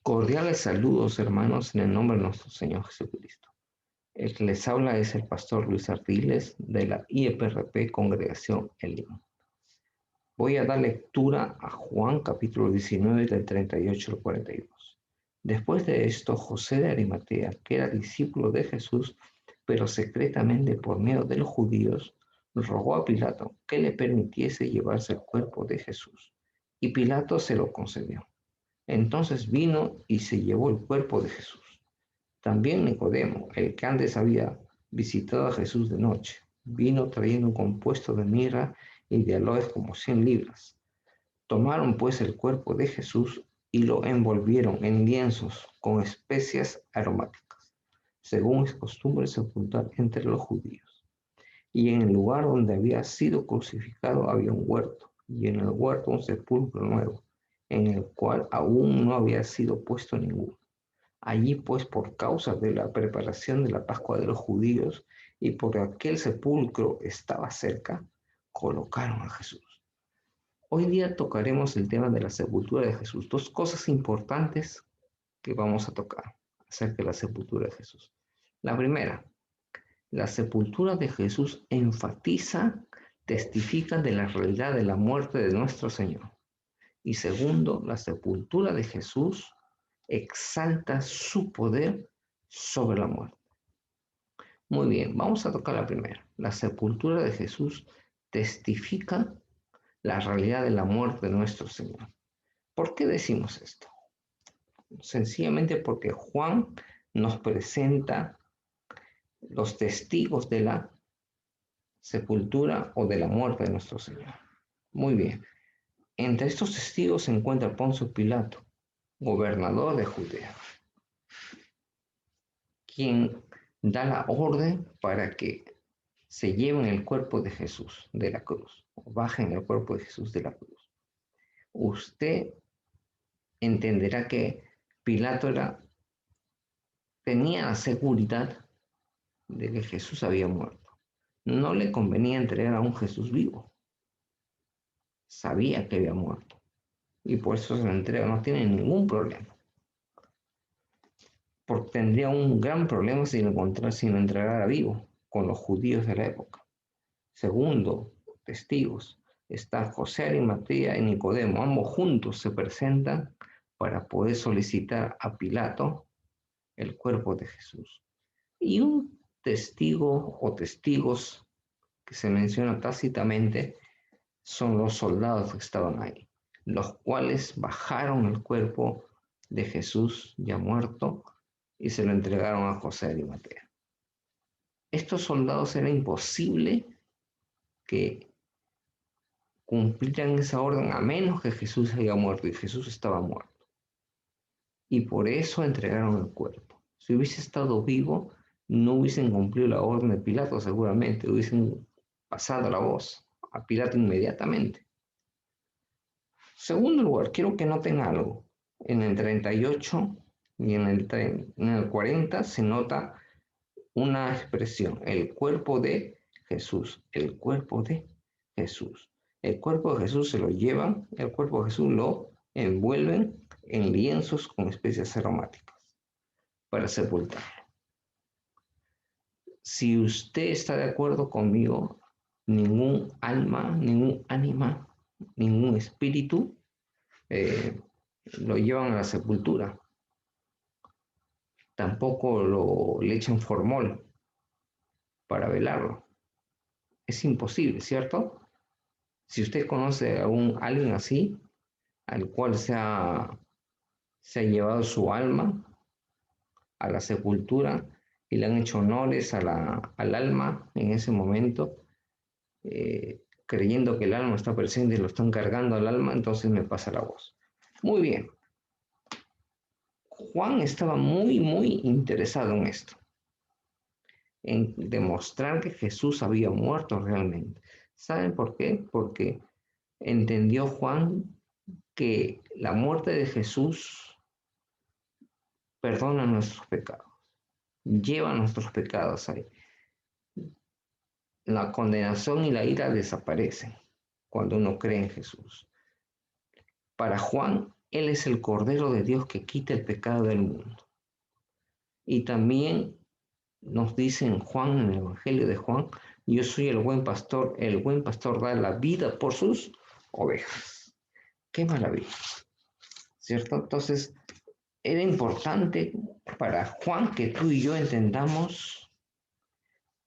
Cordiales saludos, hermanos, en el nombre de nuestro Señor Jesucristo. El que les habla es el pastor Luis Ardiles de la IEPRP Congregación Elim. Voy a dar lectura a Juan capítulo 19 del 38 al 42. Después de esto, José de Arimatea, que era discípulo de Jesús, pero secretamente por miedo de los judíos, rogó a Pilato que le permitiese llevarse el cuerpo de Jesús. Y Pilato se lo concedió. Entonces vino y se llevó el cuerpo de Jesús. También Nicodemo, el que antes había visitado a Jesús de noche, vino trayendo un compuesto de mirra y de aloes como 100 libras. Tomaron pues el cuerpo de Jesús y lo envolvieron en lienzos con especias aromáticas, según es costumbre sepultar entre los judíos. Y en el lugar donde había sido crucificado había un huerto, y en el huerto un sepulcro nuevo, en el cual aún no había sido puesto ninguno. Allí pues por causa de la preparación de la Pascua de los judíos y porque aquel sepulcro estaba cerca, colocaron a Jesús. Hoy día tocaremos el tema de la sepultura de Jesús. Dos cosas importantes que vamos a tocar acerca de la sepultura de Jesús. La primera, la sepultura de Jesús enfatiza, testifica de la realidad de la muerte de nuestro Señor. Y segundo, la sepultura de Jesús exalta su poder sobre la muerte. Muy bien, vamos a tocar la primera. La sepultura de Jesús testifica la realidad de la muerte de nuestro Señor. ¿Por qué decimos esto? Sencillamente porque Juan nos presenta los testigos de la sepultura o de la muerte de nuestro Señor. Muy bien. Entre estos testigos se encuentra Poncio Pilato, gobernador de Judea, quien da la orden para que se lleven el cuerpo de Jesús de la cruz, o bajen el cuerpo de Jesús de la cruz. Usted entenderá que Pilato tenía la seguridad de que Jesús había muerto. No le convenía entregar a un Jesús vivo. Sabía que había muerto. Y por eso se lo entrega, no tiene ningún problema. Porque tendría un gran problema si lo entregara vivo con los judíos de la época. Segundo, testigos, está José de Arimatea y Nicodemo, ambos juntos se presentan para poder solicitar a Pilato el cuerpo de Jesús. Y un testigo o testigos que se menciona tácitamente son los soldados que estaban ahí, los cuales bajaron el cuerpo de Jesús ya muerto y se lo entregaron a José de Arimatea. Estos soldados era imposible que cumplieran esa orden a menos que Jesús haya muerto, y Jesús estaba muerto. Y por eso entregaron el cuerpo. Si hubiese estado vivo, no hubiesen cumplido la orden de Pilato seguramente, hubiesen pasado la voz a Pilato inmediatamente. Segundo lugar, quiero que noten algo. En el 38 y en el 40 se nota una expresión, el cuerpo de Jesús, el cuerpo de Jesús. El cuerpo de Jesús se lo llevan, el cuerpo de Jesús lo envuelven en lienzos con especias aromáticas para sepultarlo. Si usted está de acuerdo conmigo, ningún alma, ningún ánima, ningún espíritu lo llevan a la sepultura. Tampoco le echan formol para velarlo. Es imposible, ¿cierto? Si usted conoce a alguien así, al cual se ha llevado su alma a la sepultura y le han hecho honores al alma en ese momento, creyendo que el alma está presente y lo están cargando al alma, entonces me pasa la voz. Muy bien. Juan estaba muy, muy interesado en esto, en demostrar que Jesús había muerto realmente. ¿Saben por qué? Porque entendió Juan que la muerte de Jesús perdona nuestros pecados, lleva nuestros pecados ahí. La condenación y la ira desaparecen cuando uno cree en Jesús. Para Juan Él es el Cordero de Dios que quita el pecado del mundo. Y también nos dice en Juan, en el Evangelio de Juan, yo soy el buen pastor da la vida por sus ovejas. ¡Qué maravilla! ¿Cierto? Entonces, era importante para Juan que tú y yo entendamos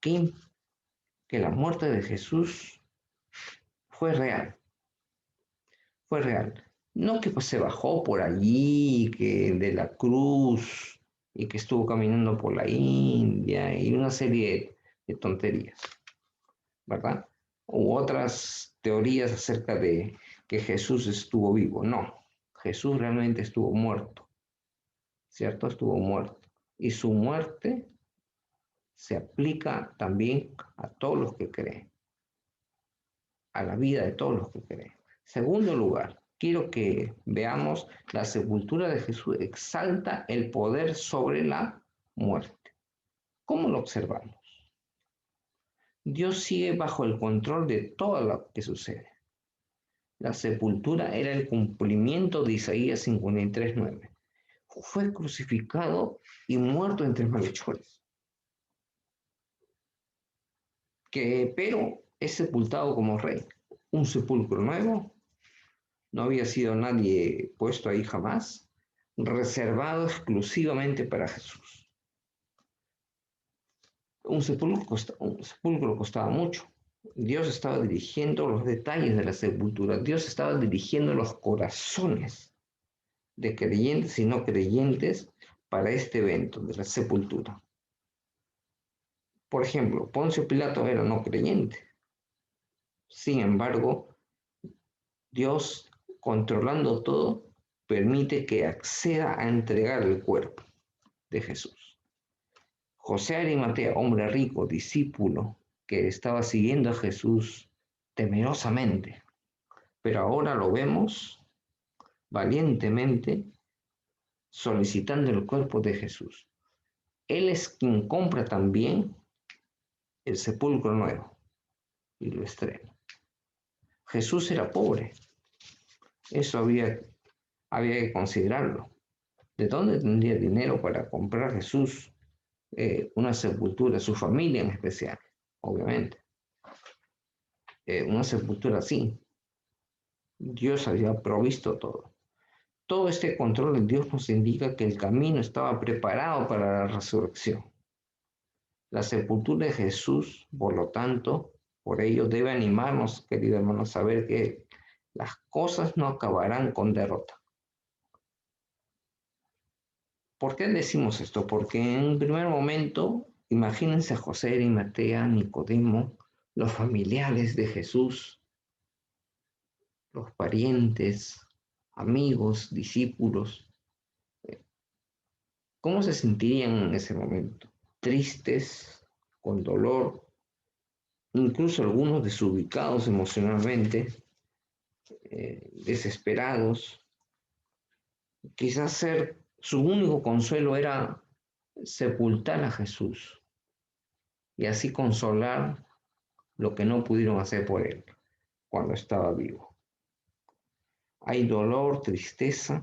que, que la muerte de Jesús fue real, fue real. No que pues, se bajó por allí, que de la cruz y que estuvo caminando por la India y una serie de tonterías, ¿verdad? U otras teorías acerca de que Jesús estuvo vivo. No, Jesús realmente estuvo muerto, ¿cierto? Estuvo muerto. Y su muerte se aplica también a todos los que creen, a la vida de todos los que creen. Segundo lugar, quiero que veamos la sepultura de Jesús exalta el poder sobre la muerte. ¿Cómo lo observamos? Dios sigue bajo el control de todo lo que sucede. La sepultura era el cumplimiento de Isaías 53:9. Fue crucificado y muerto entre malhechores. Pero es sepultado como rey. Un sepulcro nuevo, no había sido nadie puesto ahí jamás, reservado exclusivamente para Jesús. Un sepulcro costaba mucho. Dios estaba dirigiendo los detalles de la sepultura. Dios estaba dirigiendo los corazones de creyentes y no creyentes para este evento de la sepultura. Por ejemplo, Poncio Pilato era no creyente. Sin embargo, Dios, controlando todo, permite que acceda a entregar el cuerpo de Jesús. José Arimatea, hombre rico, discípulo, que estaba siguiendo a Jesús temerosamente, pero ahora lo vemos valientemente solicitando el cuerpo de Jesús. Él es quien compra también el sepulcro nuevo y lo estrena. Jesús era pobre, eso había que considerarlo. ¿De dónde tendría dinero para comprar Jesús una sepultura, su familia en especial? Obviamente. Una sepultura así. Dios había provisto todo. Todo este control de Dios nos indica que el camino estaba preparado para la resurrección. La sepultura de Jesús, por lo tanto, por ello debe animarnos, queridos hermanos, a saber que las cosas no acabarán con derrota. ¿Por qué decimos esto? Porque en un primer momento, imagínense a José de Arimatea, Nicodemo, los familiares de Jesús, los parientes, amigos, discípulos. ¿Cómo se sentirían en ese momento? Tristes, con dolor, incluso algunos desubicados emocionalmente, desesperados. Quizás su único consuelo era sepultar a Jesús y así consolar lo que no pudieron hacer por él cuando estaba vivo. Hay dolor, tristeza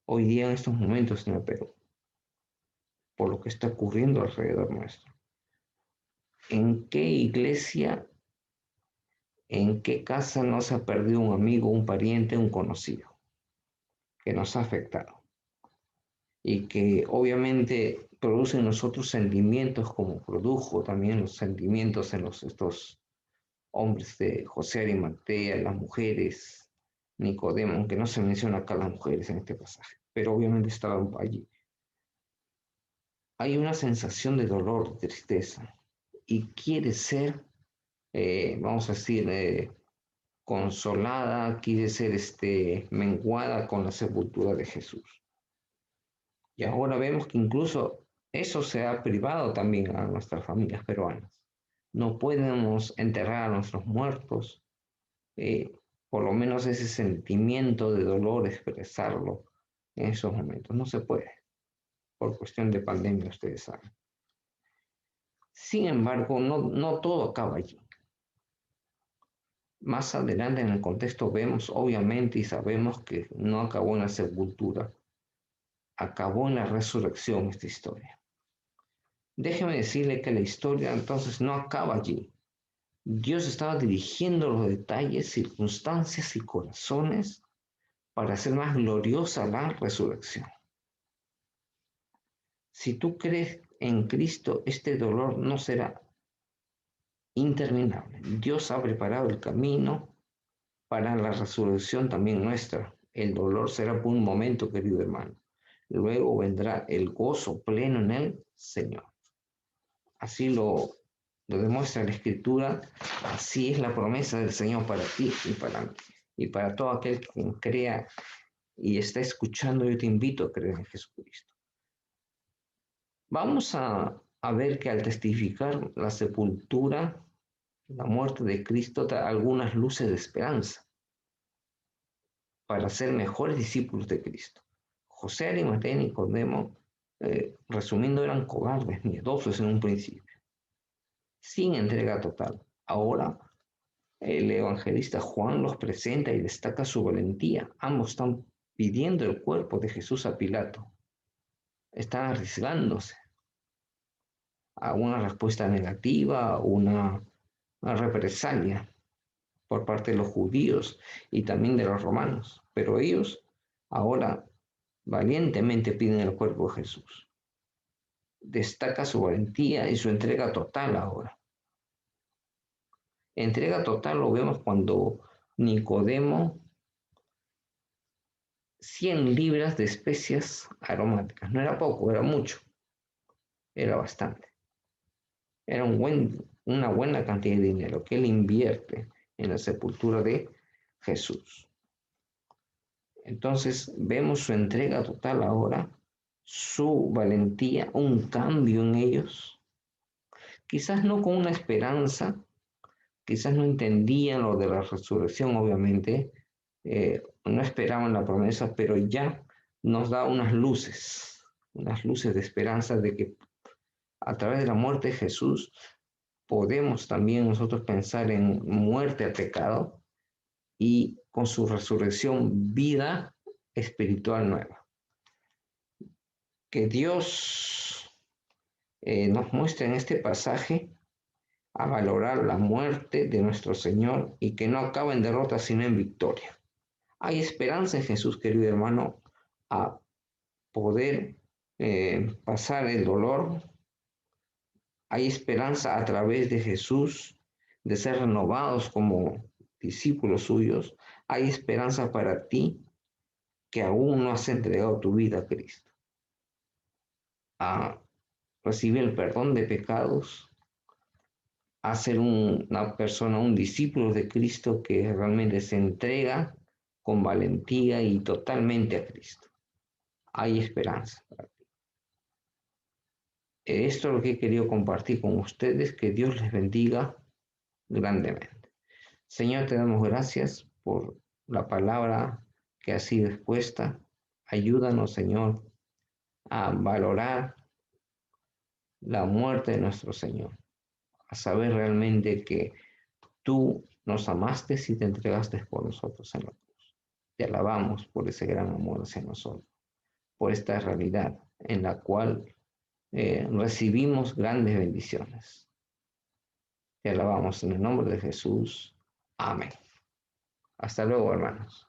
hoy día en estos momentos en el Perú por lo que está ocurriendo alrededor nuestro. ¿En qué iglesia, en qué casa no se ha perdido un amigo, un pariente, un conocido que nos ha afectado? Y que obviamente produce en nosotros sentimientos como produjo también los sentimientos en estos hombres de José Arimatea, las mujeres, Nicodemo, aunque no se menciona acá las mujeres en este pasaje, pero obviamente estaban allí. Hay una sensación de dolor, de tristeza, y quiere ser, vamos a decir, consolada, quiere ser menguada con la sepultura de Jesús. Y ahora vemos que incluso eso se ha privado también a nuestras familias peruanas. No podemos enterrar a nuestros muertos, eh, por lo menos ese sentimiento de dolor, expresarlo en esos momentos. No se puede, por cuestión de pandemia, ustedes saben. Sin embargo, no todo acaba allí. Más adelante en el contexto vemos obviamente y sabemos que no acabó en la sepultura, acabó en la resurrección esta historia. Déjeme decirle que la historia entonces no acaba allí. Dios estaba dirigiendo los detalles, circunstancias y corazones para hacer más gloriosa la resurrección. Si tú crees en Cristo, este dolor no será interminable. Dios ha preparado el camino para la resurrección también nuestra. El dolor será por un momento, querido hermano. Luego vendrá el gozo pleno en el Señor. Así lo demuestra la Escritura. Así es la promesa del Señor para ti y para todo aquel que crea y está escuchando. Yo te invito a creer en Jesucristo. Vamos a ver que al testificar la sepultura, la muerte de Cristo, da algunas luces de esperanza para ser mejores discípulos de Cristo. José, Arimatea y Nicodemo, resumiendo, eran cobardes, miedosos en un principio, sin entrega total. Ahora, el evangelista Juan los presenta y destaca su valentía. Ambos están pidiendo el cuerpo de Jesús a Pilato. Están arriesgándose a una respuesta negativa, una represalia por parte de los judíos y también de los romanos. Pero ellos ahora valientemente piden el cuerpo de Jesús. Destaca su valentía y su entrega total ahora. Entrega total lo vemos cuando Nicodemo 100 libras de especias aromáticas. No era poco, era mucho, era bastante. Era una buena cantidad de dinero que él invierte en la sepultura de Jesús. Entonces vemos su entrega total ahora, su valentía, un cambio en ellos. Quizás no con una esperanza, quizás no entendían lo de la resurrección, obviamente, no esperaban la promesa, pero ya nos da unas luces de esperanza de que a través de la muerte de Jesús podemos también nosotros pensar en muerte al pecado y con su resurrección vida espiritual nueva. Que Dios nos muestre en este pasaje a valorar la muerte de nuestro Señor y que no acaba en derrota sino en victoria. Hay esperanza en Jesús, querido hermano, a poder pasar el dolor. Hay esperanza a través de Jesús de ser renovados como discípulos suyos. Hay esperanza para ti que aún no has entregado tu vida a Cristo, a recibir el perdón de pecados, a ser una persona, un discípulo de Cristo que realmente se entrega con valentía y totalmente a Cristo. Hay esperanza para ti. Esto es lo que he querido compartir con ustedes. Que Dios les bendiga grandemente. Señor, te damos gracias por la palabra que ha sido expuesta. Ayúdanos, Señor, a valorar la muerte de nuestro Señor, a saber realmente que tú nos amaste y te entregaste por nosotros en la cruz. Te alabamos por ese gran amor hacia nosotros, por esta realidad en la cual recibimos grandes bendiciones. Te alabamos en el nombre de Jesús. Amén. Hasta luego, hermanos.